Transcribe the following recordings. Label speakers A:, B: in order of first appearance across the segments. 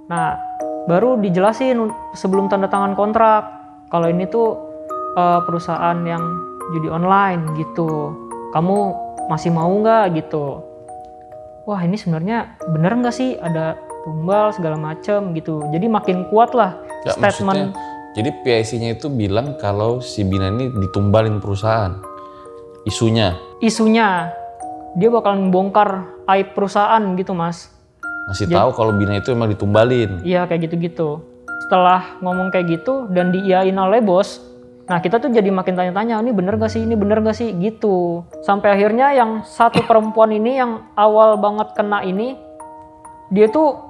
A: Nah, baru dijelasin sebelum tanda tangan kontrak kalau ini tuh perusahaan yang judi online gitu. Kamu masih mau nggak gitu? Wah, ini sebenarnya bener nggak sih ada tumbal segala macem gitu. Jadi makin kuat lah
B: Ya,
A: statement.
B: Jadi PIC-nya itu bilang kalau si Bina ini ditumbalin perusahaan. Isunya
A: Dia bakalan bongkar aib perusahaan gitu, Mas.
B: masih tahu kalau Bina itu emang ditumbalin.
A: Iya, kayak gitu-gitu. Setelah ngomong kayak gitu dan diiyain oleh bos, nah kita tuh jadi makin tanya-tanya, ini bener gak sih, ini bener gak sih, gitu. Sampai akhirnya yang satu perempuan ini yang awal banget kena ini, dia tuh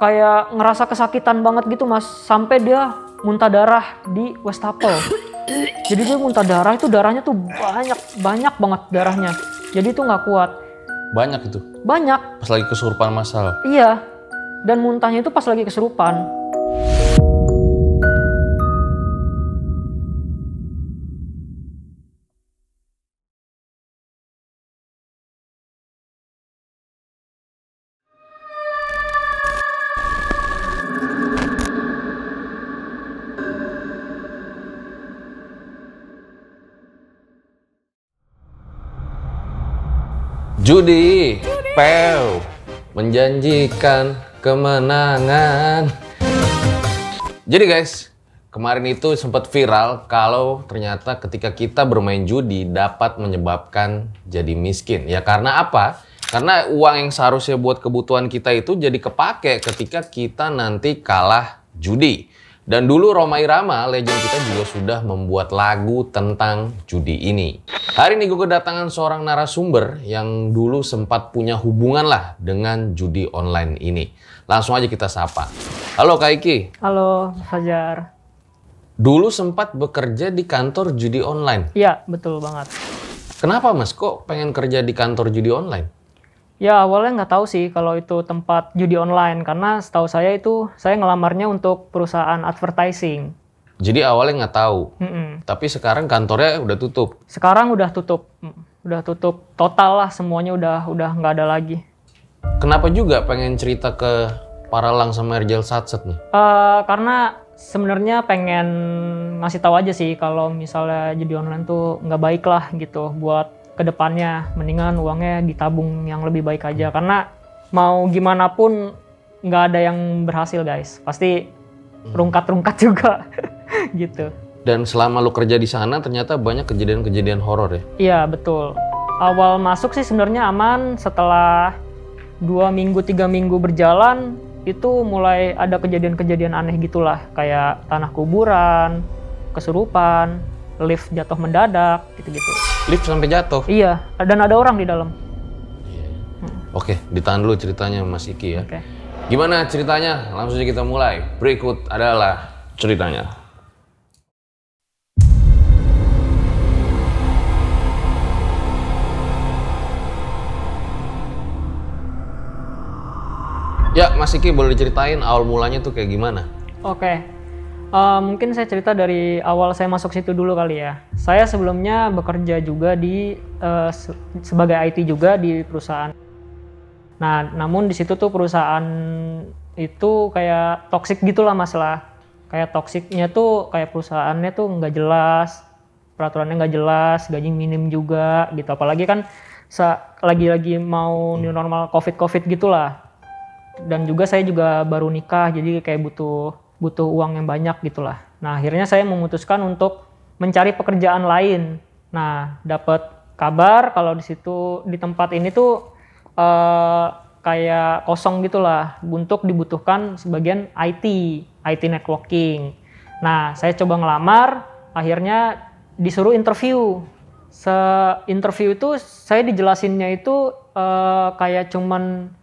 A: kayak ngerasa kesakitan banget gitu, Mas. Sampai dia muntah darah di wastafel. Jadi dia muntah darah, itu darahnya tuh banyak banget darahnya. Jadi tuh nggak kuat.
B: Banyak itu.
A: Banyak.
B: Pas lagi kesurupan masal.
A: Iya. Dan muntahnya itu pas lagi kesurupan.
B: Judi, Pew, menjanjikan kemenangan. Jadi guys, kemarin itu sempat viral kalau ternyata ketika kita bermain judi dapat menyebabkan jadi miskin. Ya karena apa? Karena uang yang seharusnya buat kebutuhan kita itu jadi kepake ketika kita nanti kalah judi. Dan dulu Rhoma Irama, legend kita juga sudah membuat lagu tentang judi ini. Hari ini gue kedatangan seorang narasumber yang dulu sempat punya hubungan lah dengan judi online ini. Langsung aja kita sapa. Halo Kak Iki.
A: Halo, Fajar.
B: Dulu sempat bekerja di kantor judi online.
A: Iya, betul banget.
B: Kenapa Mas? Kok pengen kerja di kantor judi online?
A: Ya awalnya nggak tahu sih kalau itu tempat judi online. Karena setahu saya itu, saya ngelamarnya untuk perusahaan advertising.
B: Jadi awalnya nggak tahu. Tapi sekarang kantornya udah tutup.
A: Sekarang udah tutup. Udah tutup total lah, semuanya udah nggak ada lagi.
B: Kenapa juga pengen cerita ke Paralang sama Erjal Satset nih?
A: Karena sebenarnya pengen ngasih tahu aja sih kalau misalnya judi online tuh nggak baik lah gitu buat kedepannya. Mendingan uangnya ditabung yang lebih baik aja. Karena mau gimana pun nggak ada yang berhasil guys. Pasti rungkat-rungkat juga gitu.
B: Dan selama lu kerja di sana ternyata banyak kejadian-kejadian horor ya?
A: Iya betul. Awal masuk sih sebenarnya aman. Setelah 2 minggu 3 minggu berjalan itu mulai ada kejadian-kejadian aneh gitulah, kayak tanah kuburan, kesurupan, lift jatuh mendadak gitu-gitu.
B: Lift sampai jatuh?
A: Iya, dan ada orang di dalam.
B: Oke, ditahan dulu ceritanya Mas Iki ya.
A: Oke.
B: Gimana ceritanya? Langsung aja kita mulai. Berikut adalah ceritanya. Ya, Mas Iki boleh diceritain awal mulanya tuh kayak gimana?
A: Oke. Mungkin saya cerita dari awal saya masuk situ dulu kali ya. Saya sebelumnya bekerja juga di sebagai IT juga di perusahaan. Nah, namun di situ tuh perusahaan itu kayak toksik gitulah masalah. Kayak toksiknya tuh kayak perusahaannya tuh nggak jelas, peraturannya nggak jelas, gaji minim juga gitu. Apalagi kan lagi-lagi mau new normal COVID gitulah. Dan juga saya juga baru nikah, jadi kayak butuh uang yang banyak gitulah. Nah, akhirnya saya memutuskan untuk mencari pekerjaan lain. Nah, dapat kabar kalau di situ di tempat ini tuh kayak kosong gitulah, untuk dibutuhkan sebagian IT networking. Nah, saya coba ngelamar, akhirnya disuruh interview. Interview itu saya dijelasinnya itu kayak cuman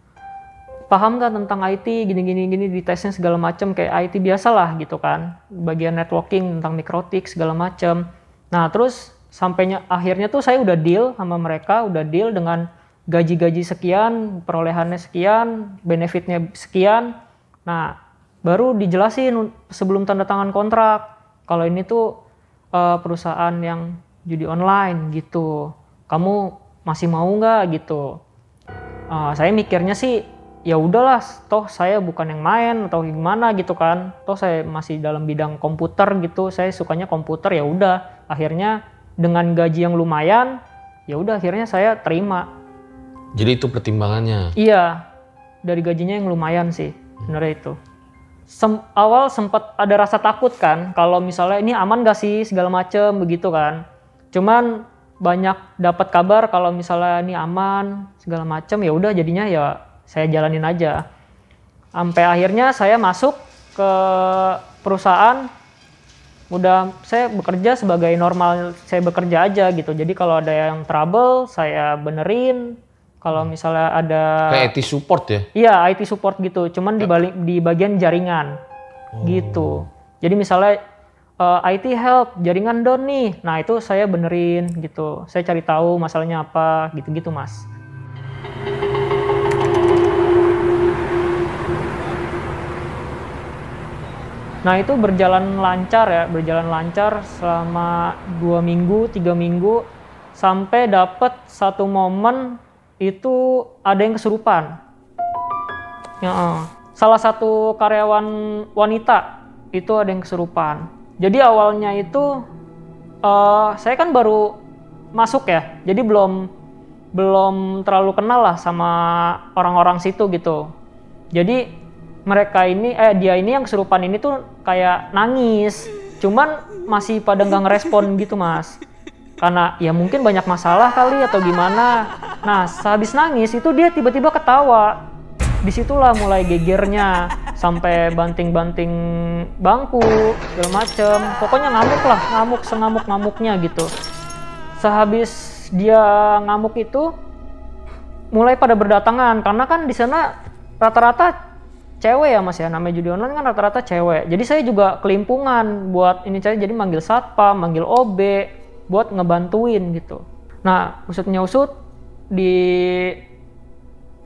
A: paham nggak tentang IT, gini di tesnya segala macam, kayak IT biasa lah gitu kan, bagian networking tentang mikrotik segala macam. Nah terus sampainya akhirnya tuh saya udah deal sama mereka, udah deal dengan gaji sekian, perolehannya sekian, benefitnya sekian. Nah baru dijelasin sebelum tanda tangan kontrak kalau ini tuh perusahaan yang judi online gitu, kamu masih mau nggak gitu. Saya mikirnya sih ya udahlah, toh saya bukan yang main atau gimana gitu kan, toh saya masih dalam bidang komputer gitu, saya sukanya komputer, ya udah. Akhirnya dengan gaji yang lumayan, ya udah akhirnya saya terima.
B: Jadi itu pertimbangannya?
A: Iya, dari gajinya yang lumayan sih sebenarnya itu. Awal sempat ada rasa takut kan, kalau misalnya ini aman gak sih segala macem begitu kan. Cuman banyak dapat kabar kalau misalnya ini aman segala macem, ya udah jadinya ya saya jalanin aja. Sampai akhirnya saya masuk ke perusahaan, udah saya bekerja sebagai normal, saya bekerja aja gitu. Jadi kalau ada yang trouble saya benerin. Kalau misalnya ada
B: kayak IT support ya?
A: Iya, IT support gitu. Cuman di bagian jaringan. Gitu. Jadi misalnya IT help, jaringan down nih. Nah, itu saya benerin gitu. Saya cari tahu masalahnya apa, gitu-gitu, Mas. Nah, itu berjalan lancar selama 2 minggu, 3 minggu sampai dapat satu momen itu ada yang kesurupan. Ya, salah satu karyawan wanita itu ada yang kesurupan. Jadi awalnya itu saya kan baru masuk ya, jadi belum terlalu kenal lah sama orang-orang situ gitu. Jadi dia ini yang kesurupan ini tuh kayak nangis, cuman masih pada nggak ngerespon gitu, Mas. Karena ya mungkin banyak masalah kali atau gimana. Nah, sehabis nangis itu dia tiba-tiba ketawa. Disitulah mulai gegernya, sampai banting-banting bangku, segala macem. Pokoknya ngamuk lah, sengamuk-ngamuknya gitu. Sehabis dia ngamuk itu, mulai pada berdatangan. Karena kan di sana rata-rata cewek ya, Mas ya, namanya judi online kan rata-rata cewek. Jadi saya juga kelimpungan buat ini, saya jadi manggil satpam, manggil OB, buat ngebantuin gitu. Nah, usut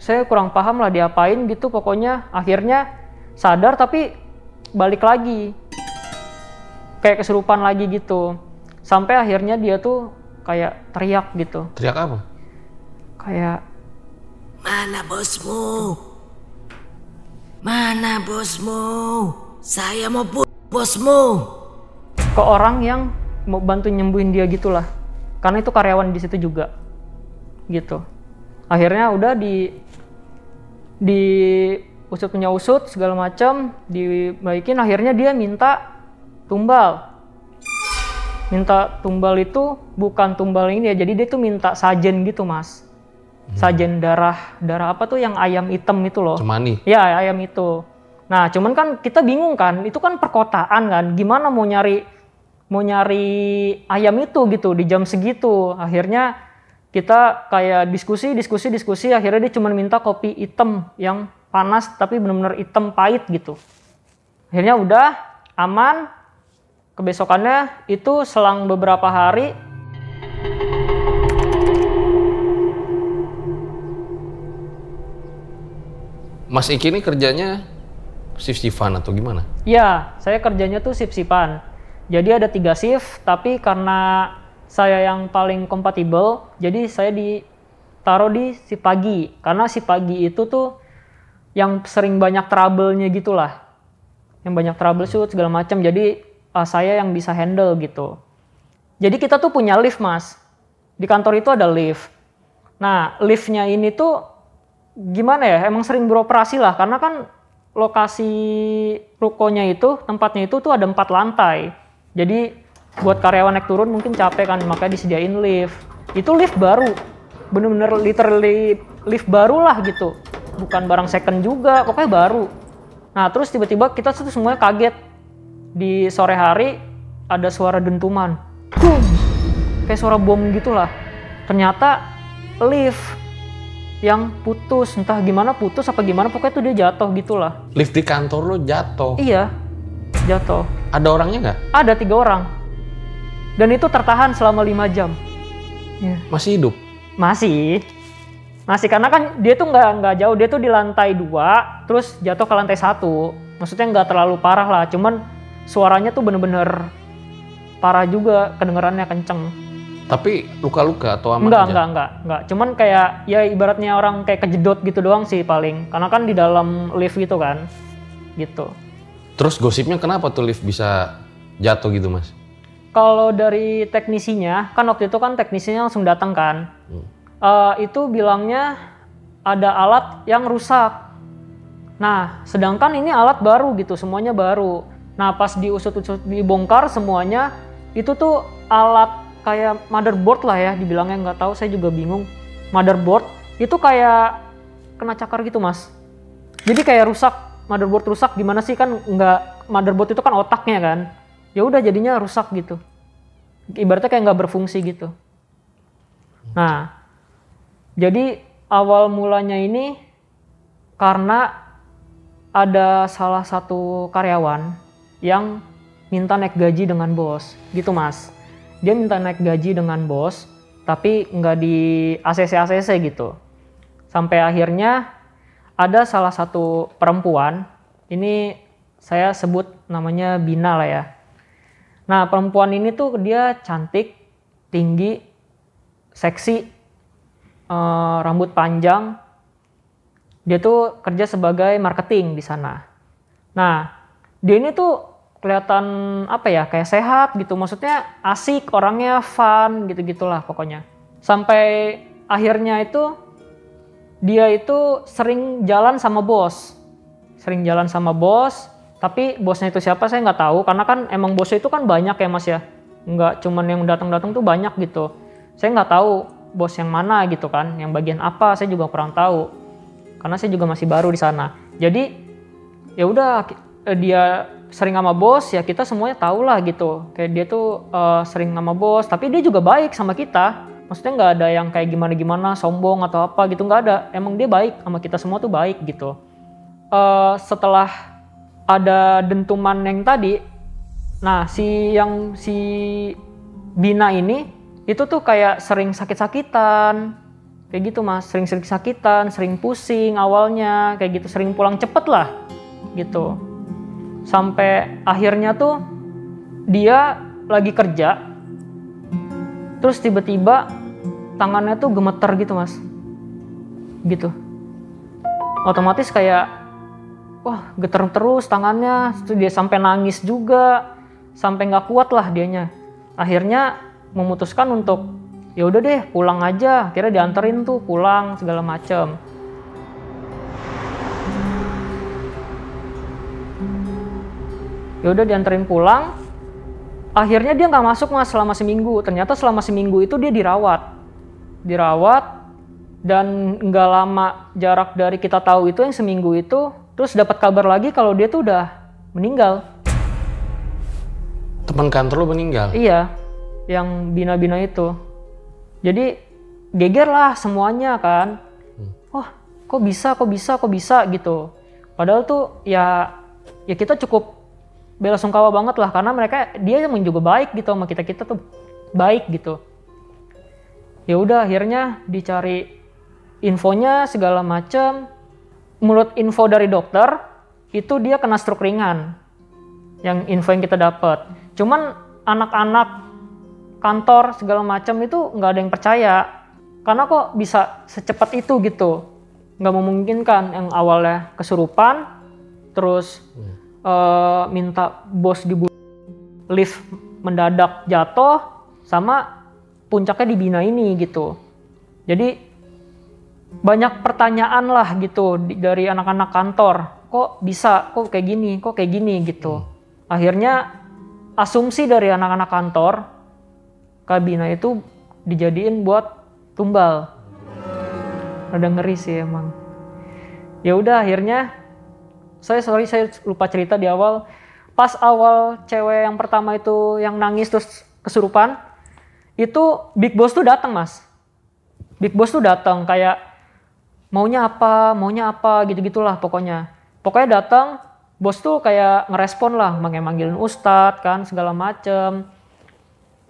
A: saya kurang paham lah diapain gitu, pokoknya akhirnya sadar tapi balik lagi. Kayak kesurupan lagi gitu. Sampai akhirnya dia tuh kayak teriak gitu.
B: Teriak apa?
A: Kayak,
C: "Mana bosmu? Mana bosmu? Saya mau bosmu."
A: Ke orang yang mau bantu nyembuhin dia gitulah, karena itu karyawan di situ juga gitu. Akhirnya udah di usutnya usut segala macam dibaikin. Akhirnya dia minta tumbal itu bukan tumbal ini ya, jadi dia tuh minta sajen gitu, Mas. Sajen darah apa tuh yang ayam hitam itu loh,
B: cemani
A: ya, ayam itu. Nah, cuman kan kita bingung kan, itu kan perkotaan kan, gimana mau nyari ayam itu gitu di jam segitu. Akhirnya kita kayak diskusi, akhirnya dia cuma minta kopi hitam yang panas tapi benar-benar hitam pahit gitu. Akhirnya udah aman. Kebesokannya itu selang beberapa hari,
B: Mas Iki ini kerjanya shift-shiftan atau gimana?
A: ya saya kerjanya tuh shift-shiftan. Jadi ada 3 shift, tapi karena saya yang paling kompatibel, jadi saya ditaruh di shift pagi. Karena shift pagi itu tuh yang sering banyak trouble-nya gitulah. Yang banyak troubleshoot segala macam. Jadi saya yang bisa handle gitu. Jadi kita tuh punya lift, Mas. Di kantor itu ada lift. Nah, liftnya ini tuh gimana ya? Emang sering beroperasi lah. Karena kan lokasi rukonya itu, tempatnya itu tuh ada 4 lantai. Jadi buat karyawan naik turun mungkin capek kan, makanya disediain lift. Itu lift baru, bener-bener literally lift baru lah gitu. Bukan barang second juga, pokoknya baru. Nah, terus tiba-tiba kita tuh semuanya kaget. Di sore hari ada suara dentuman. Boom! Kayak suara bom gitulah. Ternyata lift yang putus, entah gimana putus apa gimana, pokoknya tuh dia jatuh gitulah.
B: Lift di kantor lo jatuh?
A: Iya, jatuh.
B: Ada orangnya nggak?
A: Ada 3 orang. Dan itu tertahan selama 5 jam. Ya.
B: Masih hidup?
A: Masih, karena kan dia tuh nggak jauh, dia tuh di lantai 2, terus jatuh ke lantai 1. Maksudnya nggak terlalu parah lah, cuman suaranya tuh bener-bener parah juga, kedengerannya kenceng.
B: Tapi luka-luka atau aman aja?
A: Enggak. Cuman kayak ya ibaratnya orang kayak kejedot gitu doang sih paling. Karena kan di dalam lift gitu kan. Gitu.
B: Terus gosipnya kenapa tuh lift bisa jatuh gitu Mas?
A: Kalau dari teknisinya, kan waktu itu kan teknisinya langsung datang kan. Itu bilangnya ada alat yang rusak. Nah, sedangkan ini alat baru gitu, semuanya baru. Nah, pas diusut-usut dibongkar semuanya, itu tuh alat kayak motherboard lah ya, dibilangnya nggak tahu, saya juga bingung. Motherboard itu kayak kena cakar gitu Mas. Jadi kayak rusak, motherboard rusak gimana sih, kan nggak, motherboard itu kan otaknya kan. Ya udah jadinya rusak gitu. Ibaratnya kayak nggak berfungsi gitu. Nah, jadi awal mulanya ini karena ada salah satu karyawan yang minta naik gaji dengan bos, gitu Mas. Dia minta naik gaji dengan bos, tapi nggak di ACC gitu. Sampai akhirnya ada salah satu perempuan, ini saya sebut namanya Bina lah ya. Nah, perempuan ini tuh dia cantik, tinggi, seksi, rambut panjang. Dia tuh kerja sebagai marketing di sana. Nah, dia ini tuh kelihatan apa ya, kayak sehat gitu. Maksudnya asik, orangnya fun gitu-gitulah pokoknya. Sampai akhirnya itu dia itu sering jalan sama bos. Tapi bosnya itu siapa saya nggak tahu, karena kan emang bosnya itu kan banyak ya Mas ya. Nggak cuman yang datang-datang tuh banyak gitu. Saya nggak tahu bos yang mana gitu kan, yang bagian apa saya juga kurang tahu. Karena saya juga masih baru di sana. Jadi ya udah, dia sering sama bos, ya kita semuanya tahu lah gitu. Kayak dia tuh sering sama bos, tapi dia juga baik sama kita. Maksudnya nggak ada yang kayak gimana-gimana, sombong atau apa gitu, nggak ada. Emang dia baik sama kita semua tuh baik gitu. Setelah ada dentuman yang tadi, nah si Bina ini itu tuh kayak sering sakit-sakitan. Kayak gitu Mas, sering sakitan, sering pusing awalnya, kayak gitu, sering pulang cepet lah, gitu. Sampai akhirnya tuh dia lagi kerja, terus tiba-tiba tangannya tuh gemeter gitu Mas, gitu. Otomatis kayak, wah geter terus tangannya, terus dia sampai nangis juga, sampai nggak kuat lah dianya. Akhirnya memutuskan untuk ya udah deh pulang aja, akhirnya dianterin tuh pulang segala macem. Ya udah dianterin pulang, akhirnya dia nggak masuk Mas selama seminggu. Ternyata selama seminggu itu dia dirawat, dan nggak lama jarak dari kita tahu itu yang seminggu itu, terus dapat kabar lagi kalau dia tuh udah meninggal.
B: Teman kantor lo meninggal?
A: Iya, yang Bina-Bina itu. Jadi geger lah semuanya kan. Wah, kok bisa gitu. Padahal tuh ya kita cukup bela sungkawa banget lah, karena dia emang juga baik gitu sama kita tuh baik gitu. Ya udah akhirnya dicari infonya segala macem. Menurut info dari dokter itu dia kena stroke ringan. Yang info yang kita dapat. Cuman anak-anak kantor segala macam itu nggak ada yang percaya, karena kok bisa secepat itu gitu, nggak memungkinkan. Yang awalnya kesurupan, terus minta bos dibunuh, lift mendadak jatuh, sama puncaknya di Bina ini gitu. Jadi banyak pertanyaan lah gitu dari anak-anak kantor, kok bisa, kok kayak gini gitu. Akhirnya asumsi dari anak-anak kantor, Bina itu dijadiin buat tumbal. Rada ngeri sih emang. Ya udah akhirnya saya lupa cerita di awal. Pas awal cewek yang pertama itu yang nangis terus kesurupan, itu Big Boss tuh datang Mas. Big Boss tuh datang kayak maunya apa gitu-gitulah pokoknya. Pokoknya datang, bos tuh kayak ngerespon lah, manggilin ustadz kan segala macem.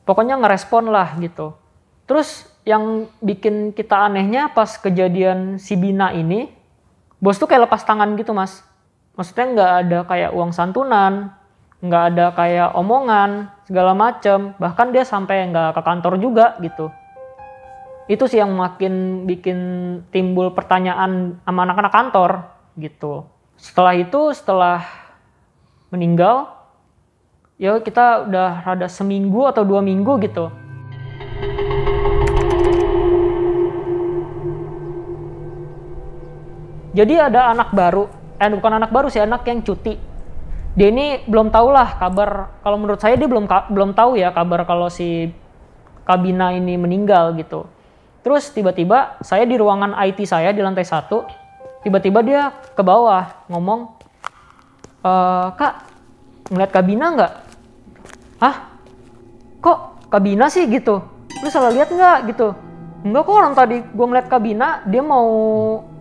A: Pokoknya ngerespon lah gitu. Terus yang bikin kita anehnya pas kejadian si Bina ini, bos tuh kayak lepas tangan gitu Mas. Maksudnya nggak ada kayak uang santunan, nggak ada kayak omongan segala macem, bahkan dia sampai nggak ke kantor juga gitu. Itu sih yang makin bikin timbul pertanyaan sama anak-anak kantor gitu. Setelah meninggal, ya kita udah rada seminggu atau 2 minggu gitu. Jadi ada anak baru, bukan anak baru sih, anak yang cuti. Dia ini belum tahu lah kabar, kalau menurut saya dia belum tahu ya kabar kalau si Kabina ini meninggal gitu. Terus tiba-tiba saya di ruangan IT saya di lantai 1, tiba-tiba dia ke bawah ngomong, "Kak, ngeliat Kabina nggak?" "Hah? Kok Kabina sih?" gitu. "Lu salah lihat nggak?" gitu. "Enggak kok, orang tadi gue ngeliat Kabina, dia mau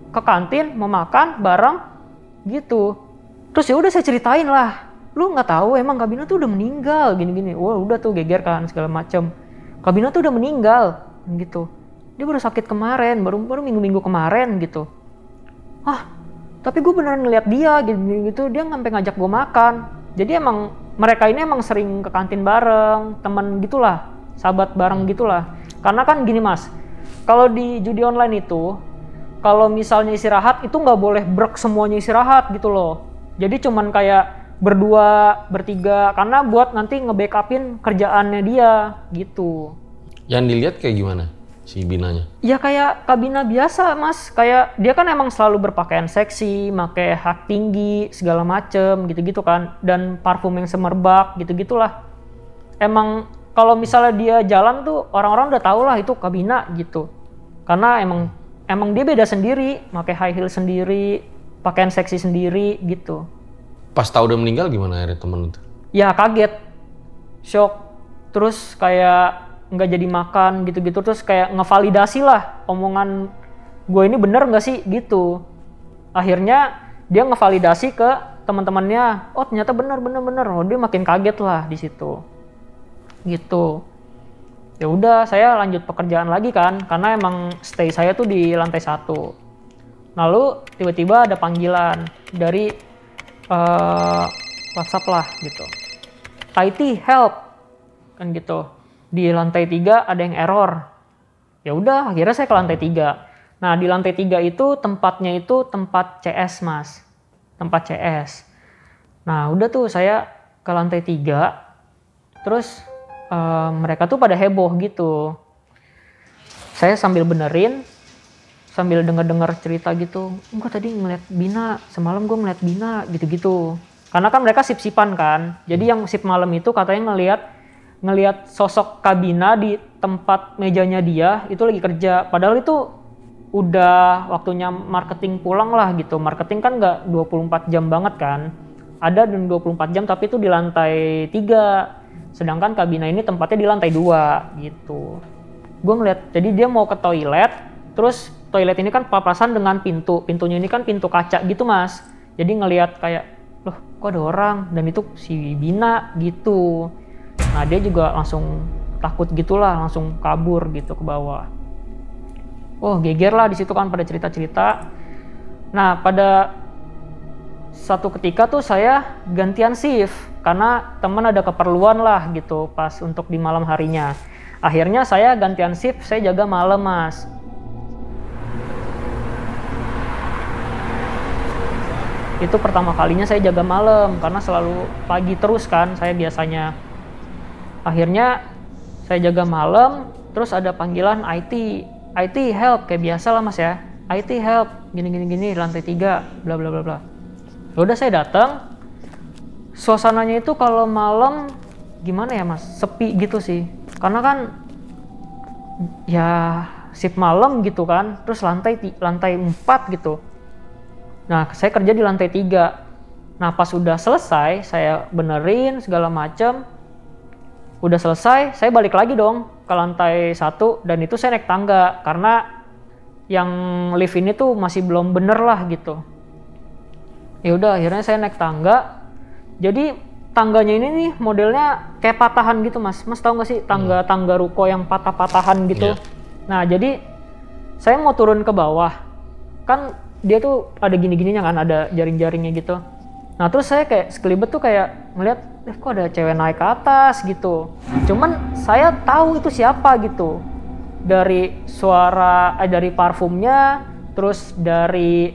A: ke kantin, mau makan bareng gitu." Terus ya udah saya ceritain lah, "Lu nggak tahu emang Kabina tuh udah meninggal gini-gini." Wah udah tuh geger kan segala macem. "Kabina tuh udah meninggal gitu. Dia baru sakit kemarin, baru minggu-minggu kemarin gitu." "Ah, tapi gue beneran ngeliat dia gitu, dia sampai ngajak gue makan." Jadi emang mereka ini emang sering ke kantin bareng, teman gitulah, sahabat bareng gitulah. Karena kan gini mas, kalau di judi online itu, kalau misalnya istirahat itu nggak boleh brek semuanya istirahat gitu loh. Jadi cuman kayak berdua, bertiga, karena buat nanti nge-backupin kerjaannya dia gitu.
B: Yang dilihat kayak gimana si Binanya?
A: Ya kayak Kabina biasa mas, kayak dia kan emang selalu berpakaian seksi, pakai hak tinggi, segala macem gitu-gitu kan. Dan parfum yang semerbak gitu-gitulah. Emang kalau misalnya dia jalan tuh orang-orang udah tau lah itu Kabina gitu. Karena emang dia beda sendiri, pakai high heel sendiri, pakaian seksi sendiri gitu.
B: Pas tahu udah meninggal gimana akhirnya temen itu?
A: Ya kaget, shock, terus kayak nggak jadi makan gitu-gitu, terus kayak ngevalidasi lah omongan gue ini bener nggak sih gitu. Akhirnya dia ngevalidasi ke teman-temannya, oh ternyata bener. Oh dia makin kaget lah di situ. Gitu. Ya udah saya lanjut pekerjaan lagi kan, karena emang stay saya tuh di lantai 1. Lalu tiba-tiba ada panggilan dari WhatsApp lah gitu. IT help kan gitu. Di lantai 3 ada yang error. Ya udah, akhirnya saya ke lantai 3. Nah, di lantai 3 itu tempatnya itu tempat CS, Mas. Tempat CS. Nah, udah tuh saya ke lantai 3. Terus mereka tuh pada heboh gitu. Saya sambil benerin, sambil denger cerita gitu, gue tadi ngeliat Bina, semalam gue ngeliat Bina gitu-gitu. Karena kan mereka sip-sipan kan, jadi yang sip malam itu katanya ngeliat sosok Kabina di tempat mejanya dia, itu lagi kerja. Padahal itu udah waktunya marketing pulang lah gitu. Marketing kan nggak 24 jam banget kan, ada 24 jam tapi itu di lantai 3. Sedangkan Kabina ini tempatnya di lantai 2 gitu. Gue ngeliat, jadi dia mau ke toilet, terus toilet ini kan papasan dengan pintunya ini kan pintu kaca gitu mas. Jadi ngelihat kayak, loh kok ada orang, dan itu si Bina gitu. Nah dia juga langsung takut gitulah, langsung kabur gitu ke bawah. Oh geger lah di situ kan pada cerita-cerita. Nah pada satu ketika tuh saya gantian shift karena teman ada keperluan lah gitu pas untuk di malam harinya. Akhirnya saya gantian shift, saya jaga malam mas. Itu pertama kalinya saya jaga malam karena selalu pagi terus kan saya biasanya. Akhirnya saya jaga malam, terus ada panggilan IT help kayak biasa lah mas ya. IT help gini lantai 3 bla bla bla bla. Udah saya datang. Suasananya itu kalau malam gimana ya mas, sepi gitu sih. Karena kan ya shift malam gitu kan, terus lantai 4 gitu. Nah, saya kerja di lantai 3. Nah, pas udah selesai, saya benerin segala macam. Udah selesai, saya balik lagi dong ke lantai 1 dan itu saya naik tangga karena yang lift ini tuh masih belum bener lah gitu. Ya udah, akhirnya saya naik tangga. Jadi tangganya ini nih modelnya kayak patahan gitu, Mas. Mas tahu nggak sih tangga ruko yang patah-patahan gitu? Yeah. Nah, jadi saya mau turun ke bawah. Kan dia tuh ada gini-gininya kan, ada jaring-jaringnya gitu. Nah terus saya kayak sekelibet tuh kayak ngeliat, kok ada cewek naik ke atas gitu. Cuman saya tahu itu siapa gitu. Dari suara, dari parfumnya, terus dari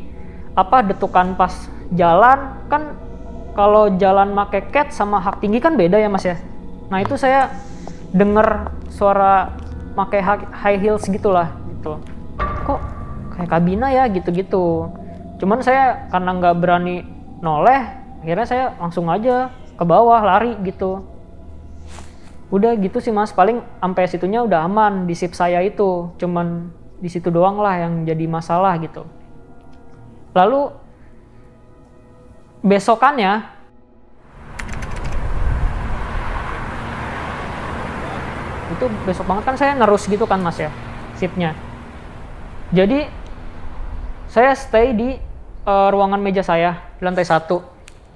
A: detukan pas jalan. Kan kalau jalan make cat sama hak tinggi kan beda ya mas ya. Nah itu saya denger suara make high heels gitulah gitu. Kok kayak Kabina ya gitu-gitu. Cuman saya karena nggak berani noleh, akhirnya saya langsung aja ke bawah lari gitu. Udah gitu sih mas, paling sampai situnya udah aman di sip saya itu. Cuman di situ doang lah yang jadi masalah gitu. Lalu besokannya itu besok banget kan saya nerus gitu kan mas ya sipnya. Jadi saya stay di ruangan meja saya di lantai 1.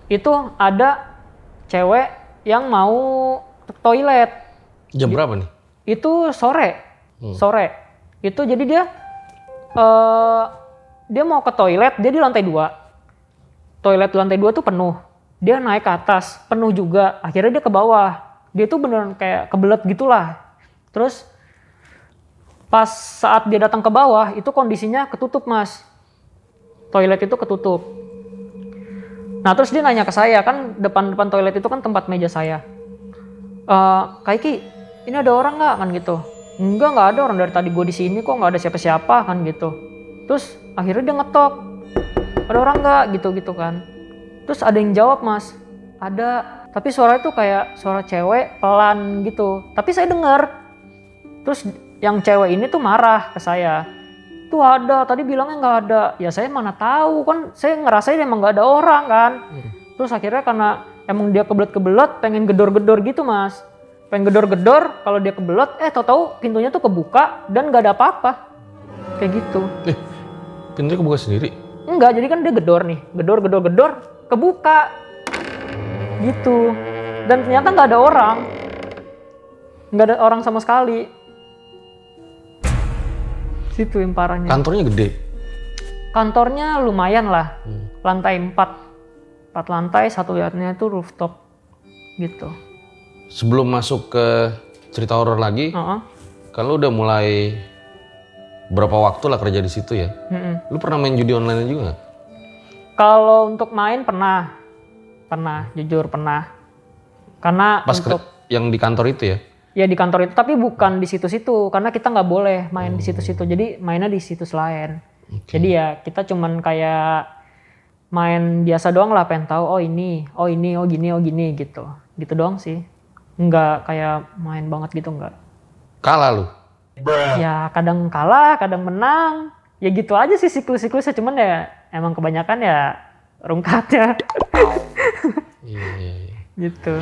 A: Itu ada cewek yang mau ke toilet.
B: Jam berapa nih?
A: Itu sore. Sore. Itu jadi dia mau ke toilet, dia di lantai 2. Toilet di lantai 2 tuh penuh. Dia naik ke atas, penuh juga. Akhirnya dia ke bawah. Dia tuh beneran kayak kebelet gitulah. Terus pas saat dia datang ke bawah, itu kondisinya ketutup mas. Toilet itu ketutup. Nah terus dia nanya ke saya, kan depan toilet itu kan tempat meja saya. Kak Iki, ini ada orang nggak kan gitu? Enggak ada orang, dari tadi gue di sini kok nggak ada siapa-siapa kan gitu. Terus akhirnya dia ngetok, ada orang nggak gitu kan. Terus ada yang jawab mas, ada, tapi suara itu kayak suara cewek pelan gitu. Tapi saya dengar. Terus yang cewek ini tuh marah ke saya. Tuh ada, tadi bilangnya nggak ada. Ya saya mana tahu kan, saya ngerasain emang nggak ada orang kan. Terus akhirnya karena emang dia kebelet-kebelet, pengen gedor-gedor gitu mas. Pengen gedor-gedor, kalau dia kebelet, tahu-tahu pintunya tuh kebuka dan nggak ada apa-apa. Kayak gitu.
B: Pintunya kebuka sendiri?
A: Enggak, jadi kan dia gedor nih, gedor, kebuka. Gitu. Dan ternyata nggak ada orang. Nggak ada orang sama sekali. Situ yang parahnya.
B: Kantornya gede?
A: Kantornya lumayan lah. Lantai 4 lantai, satunya itu rooftop gitu.
B: Sebelum masuk ke cerita horor lagi, kalau udah mulai berapa waktu lah kerja di situ ya? Lu pernah main judi online juga nggak?
A: Kalau untuk main pernah, jujur pernah. Karena
B: pas
A: untuk
B: yang di kantor itu ya?
A: Ya di kantor itu, tapi bukan di situ-situ karena kita nggak boleh main di situ-situ. Jadi mainnya di situs lain. Jadi ya kita cuman kayak main biasa doang lah, pengen tahu oh gini gitu. Gitu doang sih. Nggak kayak main banget gitu, nggak.
B: Kalah lu?
A: Ya kadang kalah, kadang menang. Ya gitu aja sih siklus-siklusnya, cuman ya emang kebanyakan ya rungkatnya.
B: Iya.
A: Gitu.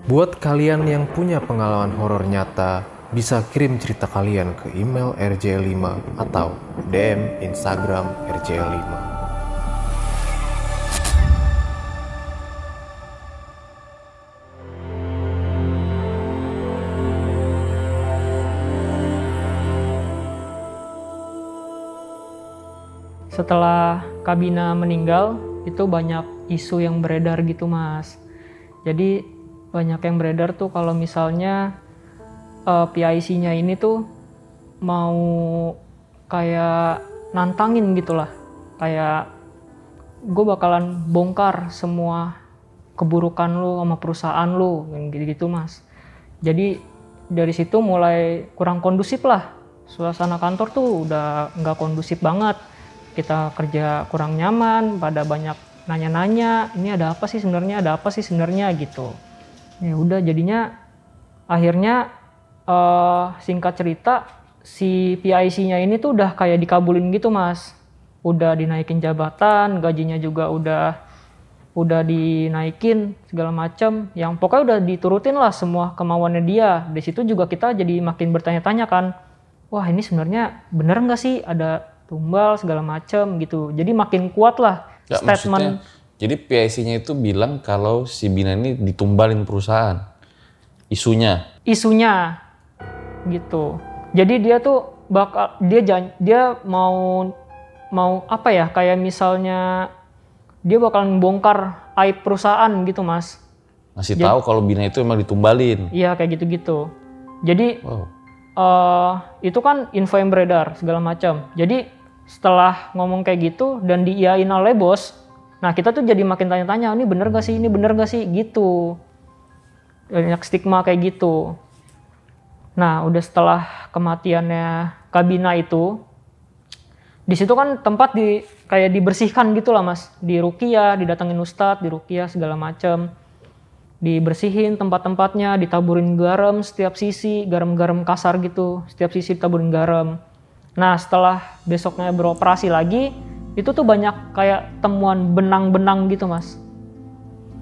D: Buat kalian yang punya pengalaman horor nyata, bisa kirim cerita kalian ke email rj5 atau DM Instagram rj5.
A: Setelah Kabina meninggal, itu banyak isu yang beredar gitu mas. Jadi banyak yang beredar tuh kalau misalnya PIC-nya ini tuh mau kayak nantangin gitulah. Kayak gue bakalan bongkar semua keburukan lu sama perusahaan lu, gitu-gitu mas. Jadi dari situ mulai kurang kondusif lah. Suasana kantor tuh udah nggak kondusif banget. Kita kerja kurang nyaman, pada banyak nanya-nanya, ini ada apa sih sebenarnya gitu. Ya udah jadinya akhirnya singkat cerita si PIC-nya ini tuh udah kayak dikabulin gitu mas. Udah dinaikin jabatan, gajinya juga udah dinaikin segala macam. Yang pokoknya udah diturutin lah semua kemauannya dia. Di situ juga kita jadi makin bertanya-tanya kan. Wah ini sebenarnya bener nggak sih ada tumbal segala macam gitu. Jadi makin kuat lah statement.
B: Jadi PIC-nya itu bilang kalau si Bina ini ditumbalin perusahaan. Isunya
A: Gitu. Jadi dia tuh dia mau apa ya, kayak misalnya dia bakalan bongkar aib perusahaan gitu Mas.
B: Ngasih tahu kalau Bina itu emang ditumbalin.
A: Iya kayak gitu-gitu. Jadi
B: Wow.
A: itu kan info yang beredar segala macam. Jadi setelah ngomong kayak gitu dan diiyain oleh bos, nah kita tuh jadi makin tanya-tanya, ini bener gak sih, ini bener gak sih, gitu. Banyak stigma kayak gitu. Nah udah setelah kematiannya Kak Bina itu, di situ kan tempat kayak dibersihkan gitulah Mas, di ruqyah, didatengin ustadz, di ruqyah segala macam, dibersihin tempat-tempatnya, ditaburin garam setiap sisi, garam-garam kasar gitu, setiap sisi ditaburin garam. Nah setelah besoknya beroperasi lagi, itu tuh banyak kayak temuan benang-benang gitu Mas,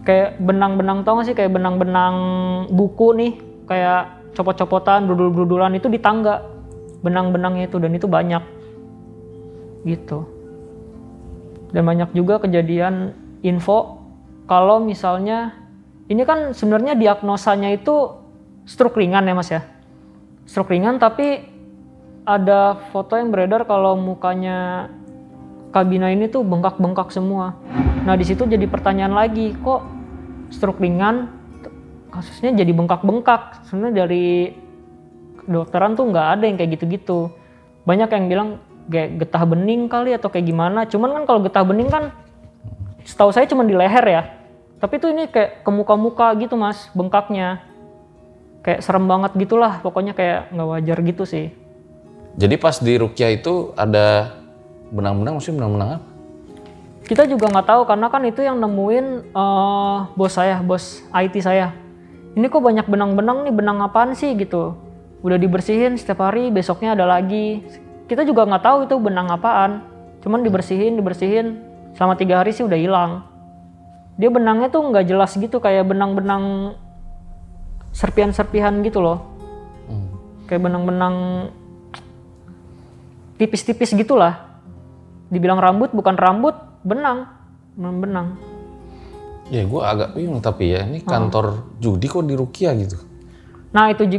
A: kayak benang-benang, tau gak sih kayak benang-benang buku nih, kayak copot-copotan, brudul-brudulan itu di tangga, benang-benangnya itu, dan itu banyak gitu. Dan banyak juga kejadian info kalau misalnya ini kan sebenarnya diagnosanya itu stroke ringan ya Mas ya, stroke ringan, tapi ada foto yang beredar kalau mukanya Kak Bina ini tuh bengkak-bengkak semua. Nah di situ jadi pertanyaan lagi, kok stroke ringan kasusnya jadi bengkak-bengkak? Sebenarnya dari kedokteran tuh nggak ada yang kayak gitu-gitu. Banyak yang bilang kayak getah bening kali atau kayak gimana. Cuman kan kalau getah bening kan setahu saya cuma di leher ya. Tapi tuh ini kayak ke muka-muka gitu Mas, bengkaknya. Kayak serem banget gitulah, pokoknya kayak nggak wajar gitu sih.
B: Jadi pas di ruqyah itu ada benang-benang, maksudnya benang-benang apa?
A: Kita juga nggak tahu karena kan itu yang nemuin bos IT saya. Ini kok banyak benang-benang nih, benang apaan sih gitu. Udah dibersihin setiap hari, besoknya ada lagi. Kita juga nggak tahu itu benang apaan. Cuman dibersihin, selama 3 hari sih udah hilang. Dia benangnya tuh nggak jelas gitu, kayak benang-benang serpihan-serpihan gitu loh. Kayak benang-benang tipis-tipis gitulah. Dibilang rambut, bukan rambut, benang.
B: Ya gue agak bingung tapi ya, ini kantor judi kok di ruqyah gitu.
A: Nah itu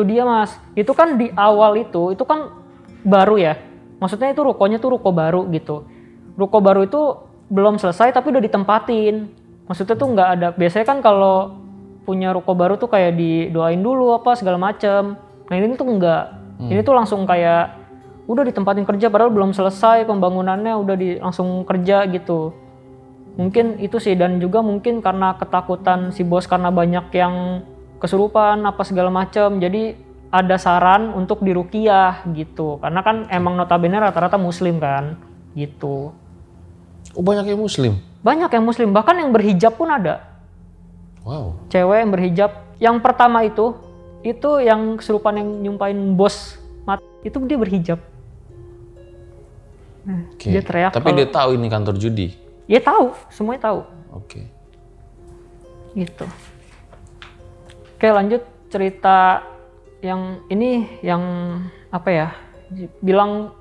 A: dia Mas. Itu kan di awal itu kan baru ya. Maksudnya itu rukonya tuh ruko baru gitu. Ruko baru itu belum selesai tapi udah ditempatin. Maksudnya tuh nggak ada, biasanya kan kalau punya ruko baru tuh kayak didoain dulu apa segala macem. Nah ini tuh enggak. Ini tuh langsung kayak udah ditempatin kerja padahal belum selesai pembangunannya, udah langsung kerja gitu. Mungkin itu sih, dan juga mungkin karena ketakutan si bos karena banyak yang kesurupan apa segala macam, jadi ada saran untuk diruqyah gitu, karena kan emang notabene rata-rata muslim kan gitu.
B: Oh banyak yang muslim?
A: Banyak yang muslim, bahkan yang berhijab pun ada.
B: Wow.
A: Cewek yang berhijab. Yang pertama itu yang kesurupan yang nyumpain bos mati, itu dia berhijab.
B: Okay.
A: Dia teriak.
B: Tapi dia tahu ini kantor judi?
A: Ya tahu, semuanya tahu.
B: Oke.
A: Gitu. Oke lanjut cerita yang ini, yang apa ya, bilang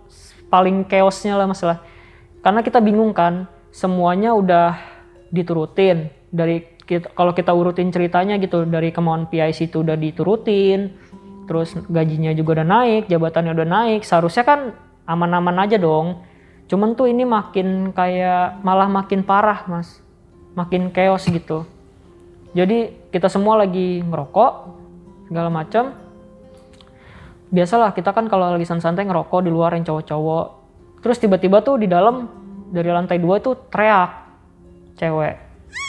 A: paling chaosnya lah masalah. Karena kita bingung kan, semuanya udah diturutin. Kalau kita urutin ceritanya gitu, dari kemauan PIC itu udah diturutin, terus gajinya juga udah naik, jabatannya udah naik, seharusnya kan aman-aman aja dong. Cuman tuh ini makin kayak malah makin parah Mas, makin chaos gitu. Jadi kita semua lagi ngerokok segala macam. Biasalah kita kan kalau lagi santai ngerokok di luar yang cowok-cowok. Terus tiba-tiba tuh di dalam dari lantai 2 itu teriak cewek.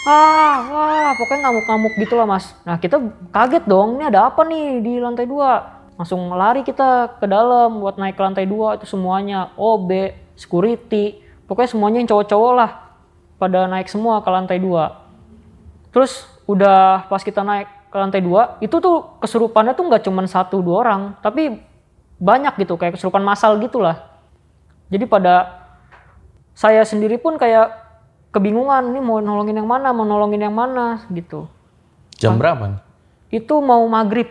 A: Wah, pokoknya ngamuk-ngamuk gitu lah Mas. Nah kita kaget dong, ini ada apa nih di lantai 2? Langsung lari kita ke dalam buat naik ke lantai 2, itu semuanya OB, security, pokoknya semuanya yang cowok-cowok lah pada naik semua ke lantai 2. Terus udah pas kita naik ke lantai 2, itu tuh kesurupannya tuh nggak cuma 1-2 orang, tapi banyak gitu, kayak kesurupan massal gitulah. Jadi pada saya sendiri pun kayak kebingungan, ini mau nolongin yang mana gitu.
B: Jam berapa?
A: Itu mau maghrib,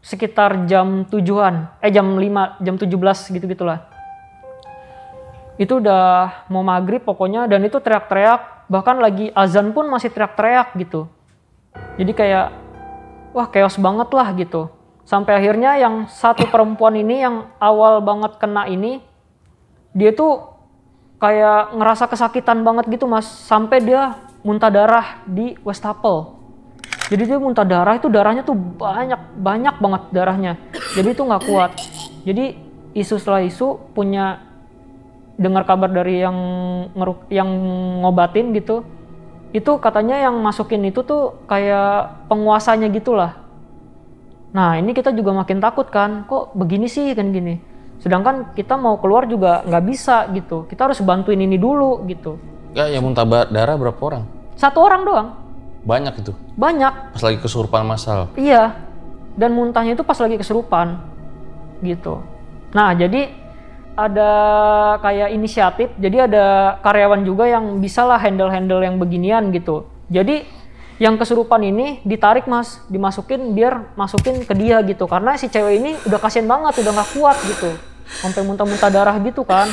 A: sekitar jam 7-an, jam 5, jam 17 gitu-gitulah. Itu udah mau maghrib pokoknya, dan itu teriak-teriak, bahkan lagi azan pun masih teriak-teriak gitu. Jadi kayak, wah chaos banget lah gitu. Sampai akhirnya yang satu perempuan ini yang awal banget kena ini, dia tuh kayak ngerasa kesakitan banget gitu mas, sampai dia muntah darah di wastafel. Jadi dia muntah darah, itu darahnya tuh banyak banget darahnya. Jadi itu nggak kuat. Jadi isu setelah isu punya dengar kabar dari yang ngobatin gitu. Itu katanya yang masukin itu tuh kayak penguasanya gitulah. Nah ini kita juga makin takut kan, kok begini sih kan gini. Sedangkan kita mau keluar juga nggak bisa gitu. Kita harus bantuin ini dulu gitu.
B: Ya yang muntah darah berapa orang?
A: 1 orang doang.
B: Banyak itu?
A: Banyak.
B: Pas lagi kesurupan massal?
A: Iya. Dan muntahnya itu pas lagi kesurupan. Gitu. Nah jadi ada kayak inisiatif. Jadi ada karyawan juga yang bisa lah handle yang beginian gitu. Jadi yang kesurupan ini ditarik mas. Dimasukin biar masukin ke dia gitu. Karena si cewek ini udah kasihan banget. Udah gak kuat gitu. Sampai muntah-muntah darah gitu kan.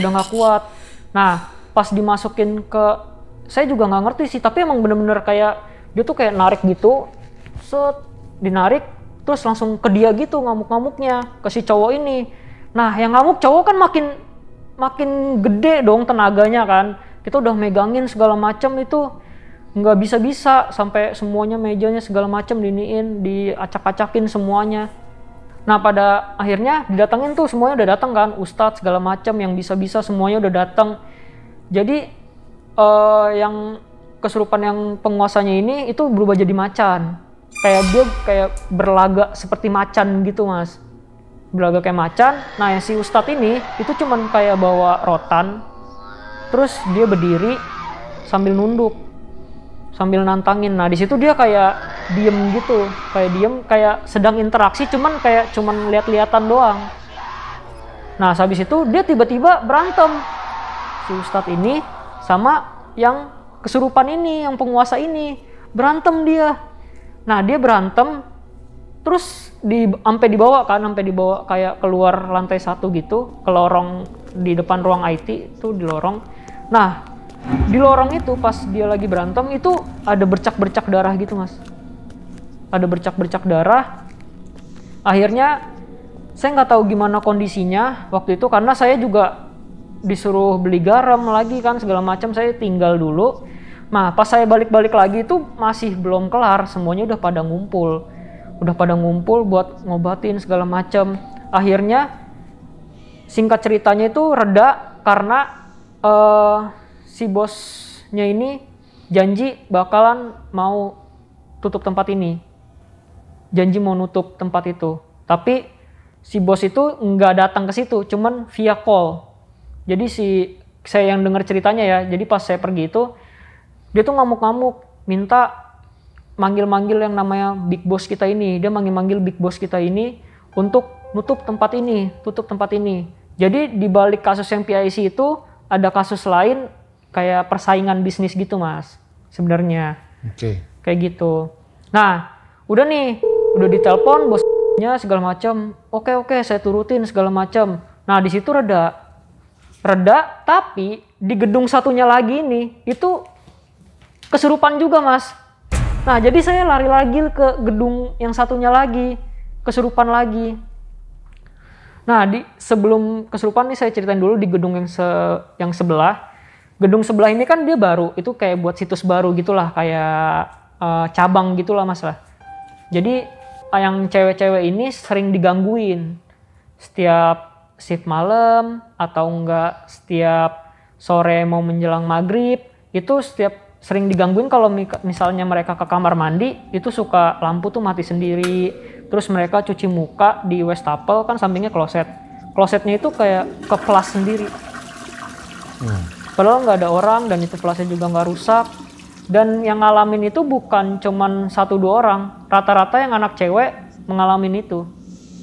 A: Udah gak kuat. Nah pas dimasukin ke, saya juga nggak ngerti sih, tapi emang bener-bener kayak dia tuh kayak narik gitu, set, dinarik, terus langsung ke dia gitu ngamuk-ngamuknya, ke si cowok ini. Nah yang ngamuk cowok kan makin gede dong tenaganya kan, kita udah megangin segala macem itu nggak bisa-bisa, sampai semuanya mejanya segala macem diniin, diacak-acakin semuanya. Nah pada akhirnya didatengin tuh, semuanya udah datang kan, ustadz segala macem yang bisa-bisa semuanya udah datang. Jadi yang kesurupan yang penguasanya ini itu berubah jadi macan. Kayak dia kayak berlagak seperti macan gitu mas. Berlagak kayak macan. Nah si ustadz ini itu cuman kayak bawa rotan. Terus dia berdiri sambil nunduk. Sambil nantangin. Nah disitu dia kayak diem gitu. Kayak diem, kayak sedang interaksi cuman lihat-lihatan doang. Nah habis itu dia tiba-tiba berantem. Si ustadz ini sama yang kesurupan ini, yang penguasa ini berantem dia. Nah dia berantem, terus sampai dibawa kayak keluar lantai 1 gitu, ke lorong di depan ruang IT itu di lorong. Nah di lorong itu pas dia lagi berantem itu ada bercak-bercak darah gitu mas. Ada bercak-bercak darah. Akhirnya saya nggak tahu gimana kondisinya waktu itu karena saya juga disuruh beli garam lagi kan segala macam, saya tinggal dulu. Nah pas saya balik lagi itu masih belum kelar, semuanya udah pada ngumpul buat ngobatin segala macam. Akhirnya singkat ceritanya itu reda karena si bosnya ini janji bakalan mau tutup tempat ini, janji mau nutup tempat itu, tapi si bos itu nggak datang ke situ, cuman via call. Jadi saya yang dengar ceritanya ya, jadi pas saya pergi itu, dia tuh ngamuk-ngamuk, minta manggil-manggil yang namanya big boss kita ini. Dia manggil-manggil big boss kita ini untuk tutup tempat ini. Jadi di balik kasus yang PIC itu, ada kasus lain kayak persaingan bisnis gitu mas, sebenarnya.
B: Oke.
A: Kayak gitu. Nah, udah udah ditelepon bosnya segala macam. Oke, saya turutin segala macam. Nah, di situ reda, tapi di gedung satunya lagi ini itu kesurupan juga mas. Nah jadi saya lari lagi ke gedung yang satunya lagi, kesurupan lagi. Nah sebelum kesurupan nih saya ceritain dulu di gedung yang sebelah. Gedung sebelah ini kan dia baru, itu kayak buat situs baru gitulah, kayak cabang gitulah mas lah. Jadi yang cewek-cewek ini sering digangguin setiap shift malam atau enggak setiap sore mau menjelang maghrib, itu sering digangguin kalau misalnya mereka ke kamar mandi itu suka lampu tuh mati sendiri. Terus mereka cuci muka di wastafel kan sampingnya klosetnya itu kayak keplas sendiri. Padahal nggak ada orang dan itu plasnya juga nggak rusak. Dan yang ngalamin itu bukan cuman 1-2 orang, rata-rata yang anak cewek ngalamin itu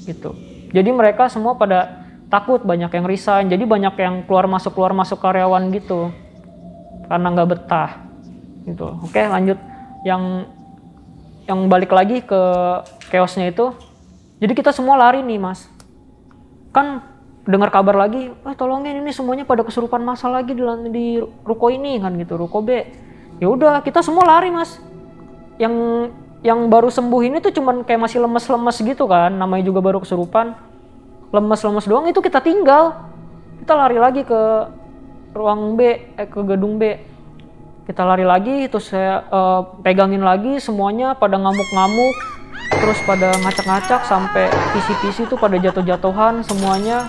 A: gitu. Jadi mereka semua pada takut, banyak yang resign, jadi banyak yang keluar masuk karyawan gitu karena nggak betah gitu. Oke lanjut, yang balik lagi ke chaosnya itu. Jadi kita semua lari nih mas, kan dengar kabar lagi, tolongin ini semuanya pada kesurupan massal lagi di ruko ini kan gitu, ruko B. Ya udah kita semua lari mas, yang yang baru sembuh ini tuh cuman kayak masih lemes-lemes gitu kan, namanya juga baru kesurupan, lemes-lemes doang, itu kita tinggal, kita lari lagi ke ruang B, ke gedung B, kita lari lagi, terus saya pegangin lagi, semuanya pada ngamuk-ngamuk, terus pada ngacak-ngacak sampai pisi-pisi tuh pada jatuh-jatuhan semuanya,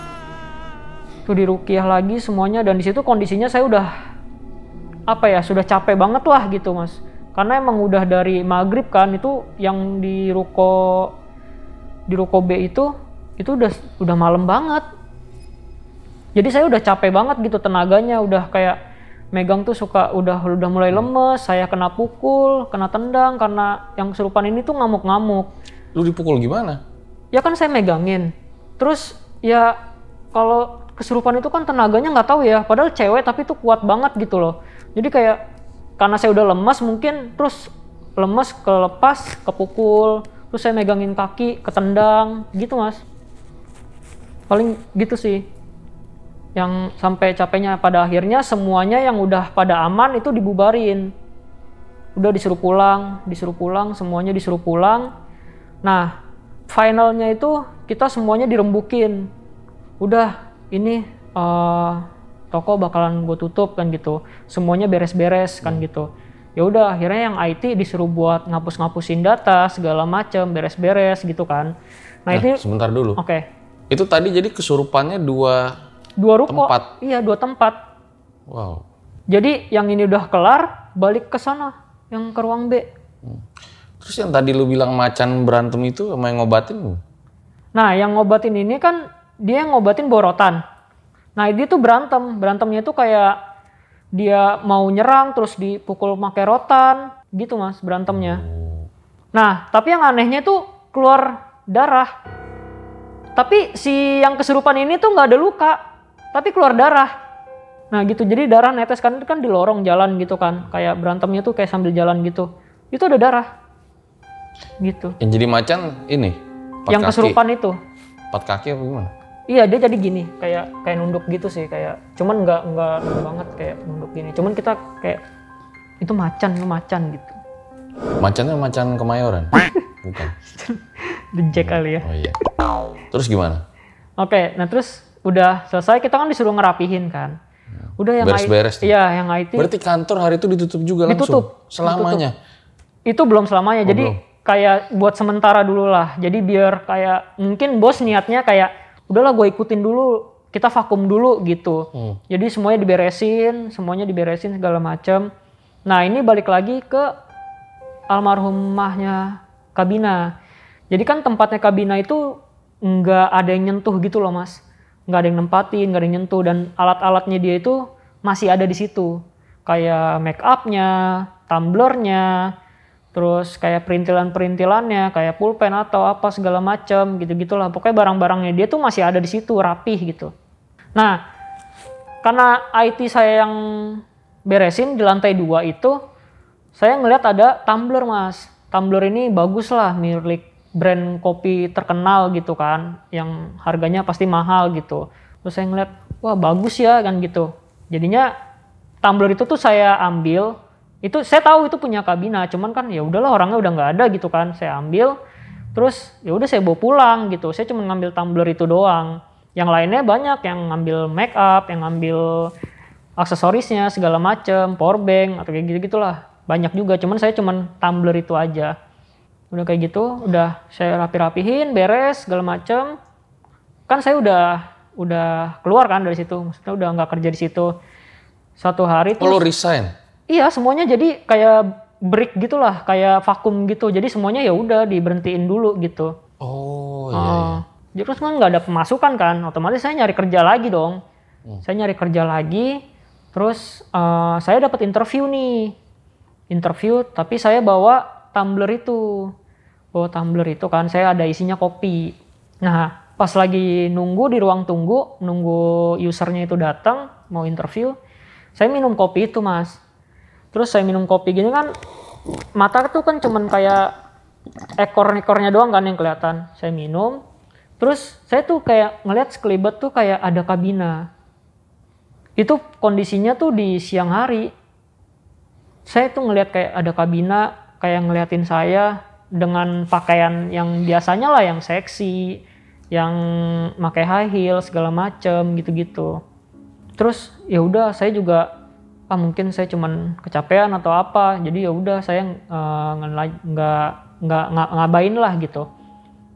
A: tuh diruqyah lagi semuanya. Dan di situ kondisinya saya udah sudah capek banget lah gitu mas, karena emang udah dari maghrib kan, itu yang di ruko B itu udah malam banget. Jadi saya udah capek banget gitu, tenaganya udah kayak megang tuh udah mulai lemes, saya kena pukul, kena tendang karena yang kesurupan ini tuh ngamuk-ngamuk.
B: Lu dipukul gimana?
A: Ya kan saya megangin, terus ya kalau kesurupan itu kan tenaganya nggak tahu ya, padahal cewek tapi tuh kuat banget gitu loh. Jadi kayak karena saya udah lemas mungkin, terus lemes kelepas, kepukul, terus saya megangin kaki, ketendang gitu mas. Paling gitu sih. Yang sampai capeknya, pada akhirnya semuanya yang udah pada aman itu dibubarin. Udah disuruh pulang, semuanya disuruh pulang. Nah, finalnya itu kita semuanya dirembukin. Udah, ini toko bakalan gue tutup kan gitu. Semuanya beres-beres kan gitu. Ya udah, akhirnya yang IT disuruh buat ngapus-ngapusin data segala macem, beres-beres gitu kan. Nah, itu
B: sebentar dulu.
A: Oke.
B: Itu tadi jadi kesurupannya dua
A: ruko.
B: tempat.
A: Iya, 2 tempat.
B: Wow.
A: Jadi yang ini udah kelar, balik ke sana, yang ke ruang B.
B: Terus yang tadi lu bilang macan berantem itu sama yang ngobatin lu?
A: Nah, yang ngobatin ini kan dia ngobatin borotan. Nah, dia tuh berantemnya itu kayak dia mau nyerang terus dipukul pakai rotan, gitu mas berantemnya. Nah, tapi yang anehnya tuh keluar darah. Tapi si yang kesurupan ini tuh nggak ada luka, tapi keluar darah. Nah gitu, jadi darah netes kan di lorong jalan gitu kan, kayak berantemnya tuh kayak sambil jalan gitu. Itu ada darah, gitu.
B: Yang jadi macan ini?
A: Yang kesurupan itu.
B: 4 kaki apa gimana?
A: Iya, dia jadi gini, kayak nunduk gitu sih, kayak cuman nggak nunduk banget kayak nunduk gini. Cuman kita kayak itu macan gitu.
B: Macannya macan Kemayoran? Bukan.
A: The Jack kali ya.
B: Oh iya. Terus gimana?
A: Oke, nah terus udah selesai, kita kan disuruh ngerapihin kan. Udah yang
B: beres-beres.
A: Iya, yang IT.
B: Berarti kantor hari itu ditutup juga langsung?
A: Ditutup.
B: Selamanya?
A: Itu belum selamanya, jadi
B: belum.
A: kayak buat sementara dulu lah. Jadi biar kayak mungkin bos niatnya kayak udahlah gue ikutin dulu, kita vakum dulu gitu. Jadi semuanya diberesin segala macam. Nah ini balik lagi ke almarhumahnya Kabina. Jadi kan tempatnya Kabina itu nggak ada yang nyentuh gitu loh mas, nggak ada yang nempatin, nggak ada yang nyentuh, dan alat-alatnya dia itu masih ada di situ, kayak make upnya, tumblernya, terus kayak perintilan-perintilannya, kayak pulpen atau apa segala macam gitu-gitulah. Pokoknya barang-barangnya dia tuh masih ada di situ, rapih gitu. Nah, karena IT saya yang beresin di lantai 2 itu, saya ngeliat ada tumbler mas. Tumbler ini bagus lah, milik brand kopi terkenal gitu kan, yang harganya pasti mahal gitu. Terus saya ngeliat, wah bagus ya kan gitu. Jadinya tumbler itu tuh saya ambil. Itu saya tahu itu punya Kabina, cuman kan ya udahlah, orangnya udah nggak ada gitu kan. Saya ambil, terus ya udah saya bawa pulang gitu. Saya cuma ngambil tumbler itu doang. Yang lainnya banyak, yang ngambil make up, yang ngambil aksesorisnya segala macem, power bank atau kayak gitu-gitulah. Banyak juga, cuman saya cuman tumbler itu aja. Udah kayak gitu, udah saya rapi-rapihin, beres segala macem. Kan saya udah keluar kan dari situ, maksudnya udah nggak kerja di situ. Satu hari tuh.
B: Lo resign?
A: Iya, semuanya jadi kayak break gitulah, kayak vakum gitu. Jadi semuanya ya udah diberhentiin dulu gitu.
B: Oh iya.
A: Jadi terus kan nggak ada pemasukan kan, otomatis saya nyari kerja lagi dong. Saya nyari kerja lagi, terus saya dapat interview tapi saya bawa tumbler itu. Bawa tumbler itu kan, saya ada isinya kopi. Nah, pas lagi nunggu di ruang tunggu, nunggu usernya itu datang mau interview, saya minum kopi itu mas. Terus saya minum kopi gini kan, mata tuh kan cuman kayak ekor-ekornya doang kan yang kelihatan. Saya minum, terus saya tuh kayak ngeliat sekelibet tuh kayak ada Kabina. Itu kondisinya tuh di siang hari. Saya tuh ngeliat kayak ada Kabina, kayak ngeliatin saya. dengan pakaian yang biasanya lah, yang seksi, yang pakai high heel segala macem gitu-gitu. Terus ya udah saya juga mungkin saya cuman kecapean atau apa, jadi ya udah saya nggak ngabain lah gitu.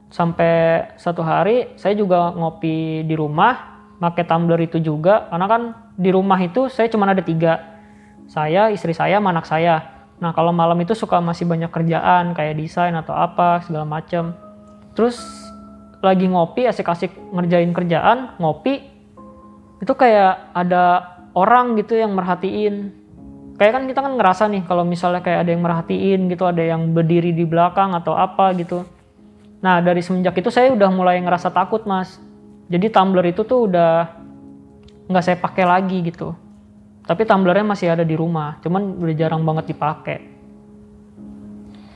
A: Sampai satu hari saya juga ngopi di rumah pakai tumbler itu juga, karena kan di rumah itu saya cuman ada 3, saya, istri saya, sama anak saya. Nah kalau malam itu suka masih banyak kerjaan kayak desain atau apa segala macem. Terus lagi ngopi, asik-asik ngerjain kerjaan, ngopi, itu kayak ada orang gitu yang merhatiin. Kayak kan kita kan ngerasa nih kalau misalnya kayak ada yang merhatiin gitu, ada yang berdiri di belakang atau apa gitu. Nah dari semenjak itu saya udah mulai ngerasa takut mas. Jadi tumbler itu tuh udah nggak saya pakai lagi gitu. Tapi tumblernya masih ada di rumah, cuman udah jarang banget dipakai.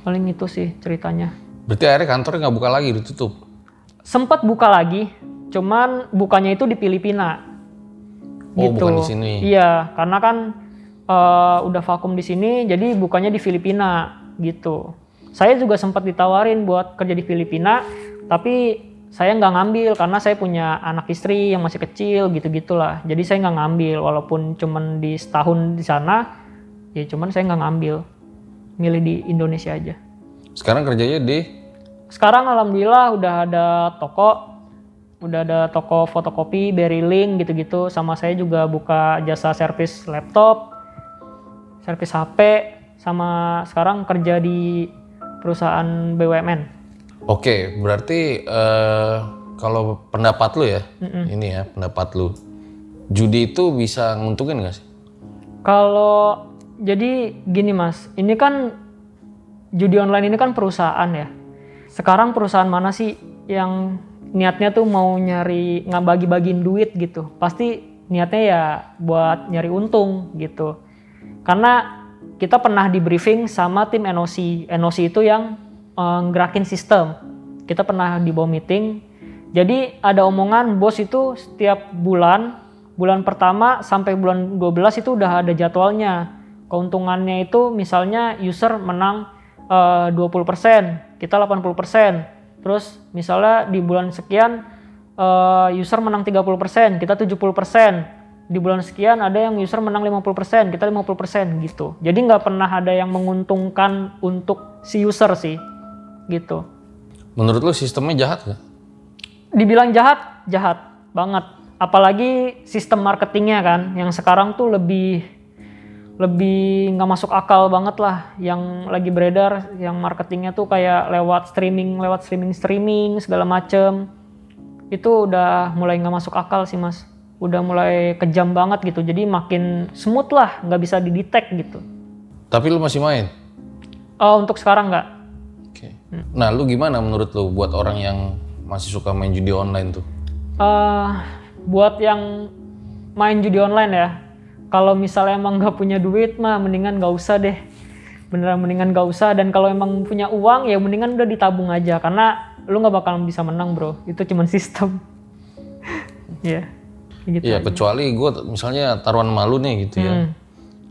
A: Paling itu sih ceritanya.
B: Berarti akhirnya kantornya nggak buka lagi, ditutup?
A: Sempat buka lagi, cuman bukanya itu di Filipina.
B: Oh,
A: gitu.
B: bukan di sini.
A: Iya, karena kan udah vakum di sini, jadi bukanya di Filipina gitu. Saya juga sempat ditawarin buat kerja di Filipina, tapi saya nggak ngambil karena saya punya anak istri yang masih kecil gitu-gitulah. Jadi saya nggak ngambil, walaupun cuman di setahun di sana, ya cuman saya nggak ngambil, milih di Indonesia aja.
B: Sekarang kerjanya di?
A: Sekarang alhamdulillah udah ada toko fotokopi, Berylink gitu-gitu, sama saya juga buka jasa servis laptop, servis HP, sama sekarang kerja di perusahaan BUMN.
B: Oke, berarti kalau pendapat lu ya, ini ya pendapat lu, judi itu bisa nguntungin nggak sih?
A: Kalau jadi gini mas, ini kan judi online ini kan perusahaan ya. Sekarang perusahaan mana sih yang niatnya tuh mau nyari bagi-bagiin duit gitu? Pasti niatnya ya buat nyari untung gitu. Karena kita pernah di briefing sama tim NOC. NOC itu yang ngerakin sistem. Kita pernah di bawah meeting. Jadi ada omongan bos itu setiap bulan pertama sampai bulan 12 itu udah ada jadwalnya. Keuntungannya itu misalnya user menang 20%, kita 80%. Terus misalnya di bulan sekian user menang 30%, kita 70%. Di bulan sekian ada yang user menang 50%, kita 50% gitu. Jadi nggak pernah ada yang menguntungkan untuk si user sih, gitu.
B: Menurut lu sistemnya jahat nggak?
A: Dibilang jahat, jahat banget. Apalagi sistem marketingnya kan, yang sekarang tuh lebih nggak masuk akal banget lah. Yang lagi beredar, yang marketingnya tuh kayak lewat streaming segala macem. Itu udah mulai nggak masuk akal sih mas. Udah mulai kejam banget gitu, jadi makin smooth lah, nggak bisa didetect gitu.
B: Tapi lu masih main?
A: Untuk sekarang nggak.
B: Oke. Nah lu gimana menurut lu buat orang yang masih suka main judi online tuh?
A: Buat yang main judi online ya, kalau misalnya emang nggak punya duit mah mendingan nggak usah deh. Beneran mendingan nggak usah, dan kalau emang punya uang ya mendingan udah ditabung aja, karena lu nggak bakalan bisa menang bro, itu cuman sistem. Ya. Gitu
B: iya,
A: aja.
B: kecuali gue misalnya taruhan malu nih gitu ya.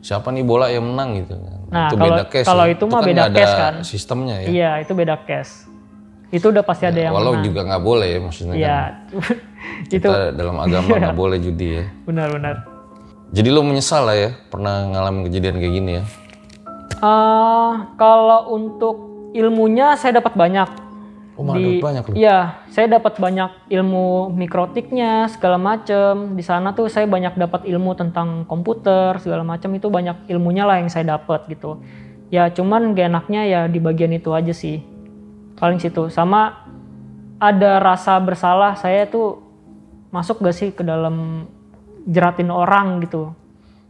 B: Siapa nih bola yang menang gitu.
A: Nah,
B: itu beda case.
A: Kalau
B: ya.
A: itu mah beda case kan.
B: Sistemnya ya.
A: Iya, itu beda case. Itu udah pasti ada yang
B: walau
A: menang.
B: juga nggak boleh ya maksudnya
A: Iya.
B: kan.
A: Itu
B: Kita dalam agama nggak boleh judi ya.
A: benar-benar.
B: Jadi lo menyesal lah ya pernah ngalamin kejadian kayak gini ya?
A: Kalau untuk ilmunya saya dapat banyak.
B: Oh, malah banyak loh.
A: Iya, saya dapat banyak ilmu mikrotiknya segala macem. Di sana tuh saya banyak dapat ilmu tentang komputer segala macam, itu banyak ilmunya lah yang saya dapat gitu. Ya cuman gak enaknya ya di bagian itu aja sih. Paling situ. Sama ada rasa bersalah, saya tuh masuk gak sih ke dalam jeratin orang gitu.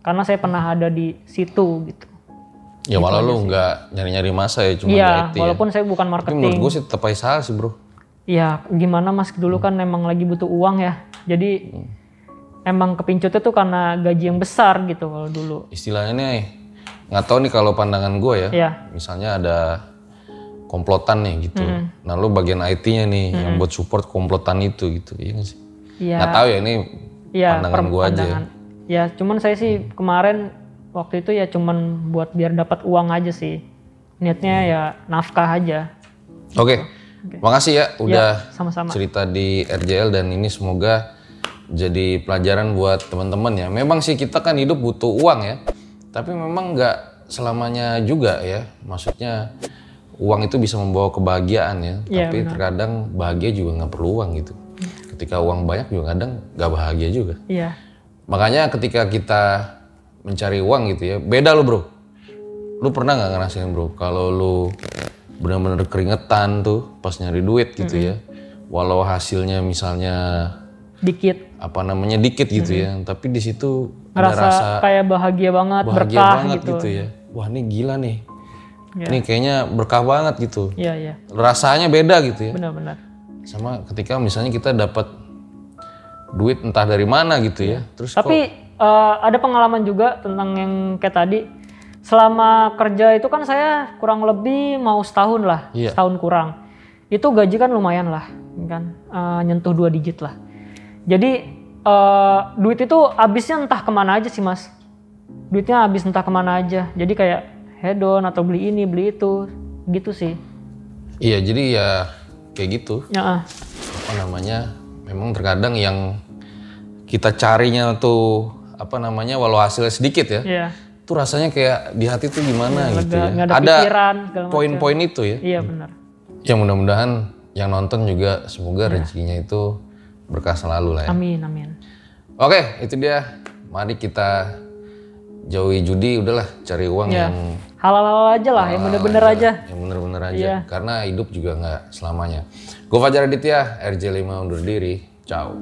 A: Karena saya pernah ada di situ gitu.
B: Ya walau lu nggak nyari-nyari masa ya, cuma
A: iya,
B: IT
A: walaupun
B: ya.
A: saya bukan
B: Tapi
A: marketing.
B: menurut gue sih tetap aja salah sih bro.
A: Iya, gimana mas, dulu kan emang lagi butuh uang ya. Jadi emang kepincut itu karena gaji yang besar gitu kalau dulu.
B: Istilahnya nih, nggak tahu nih kalau pandangan gue ya.
A: Iya.
B: Misalnya ada komplotan nih gitu. Nah lu bagian IT-nya nih yang buat support komplotan itu gitu. Iya nggak sih?
A: Iya.
B: Nggak tahu ya, ini
A: Iya,
B: pandangan gue aja ya.
A: Ya cuman saya sih kemarin waktu itu ya cuman buat biar dapat uang aja sih. Niatnya ya nafkah aja.
B: Oke. Makasih ya udah
A: sama-sama.
B: cerita di RJL dan ini semoga jadi pelajaran buat teman-teman ya. Memang sih kita kan hidup butuh uang ya. Tapi memang nggak selamanya juga ya. Maksudnya uang itu bisa membawa kebahagiaan ya. Tapi terkadang bahagia juga nggak perlu uang gitu. Ketika uang banyak juga kadang nggak bahagia juga.
A: Iya.
B: Makanya ketika kita mencari uang gitu ya, beda lo bro. Lu pernah nggak ngerasain bro, kalau lu benar-benar keringetan tuh pas nyari duit gitu ya, walau hasilnya misalnya
A: Dikit.
B: dikit gitu ya, tapi di situ ada
A: Ngerasa
B: rasa
A: kayak bahagia banget,
B: bahagia
A: berkah
B: banget gitu ya. Wah ini gila nih, ini kayaknya berkah banget gitu.
A: Iya, iya.
B: Rasanya beda gitu ya.
A: Benar-benar.
B: Sama ketika misalnya kita dapat duit entah dari mana gitu ya, terus
A: Tapi ada pengalaman juga tentang yang kayak tadi. Selama kerja itu kan saya kurang lebih mau setahun lah, setahun kurang. Itu gaji kan lumayan lah, kan nyentuh 2 digit lah. Jadi duit itu habisnya entah kemana aja sih mas. Duitnya habis entah kemana aja. Jadi kayak hedon atau beli ini beli itu, gitu sih.
B: Iya jadi ya kayak gitu.
A: Ya.
B: Memang terkadang yang kita carinya tuh walau hasilnya sedikit ya.
A: Iya.
B: Itu rasanya kayak di hati tuh gimana gitu ya.
A: Gak ada pikiran,
B: poin-poin itu ya.
A: Iya benar.
B: Ya mudah-mudahan yang nonton juga semoga rezekinya itu berkah selalu lah ya.
A: Amin, amin.
B: Oke, itu dia. Mari kita jauhi judi, udahlah cari uang yang
A: halal-halal aja lah, yang bener-bener aja.
B: Yang bener-bener aja. Karena hidup juga nggak selamanya. Gue Fajar Aditya, RJ5 undur diri. Ciao.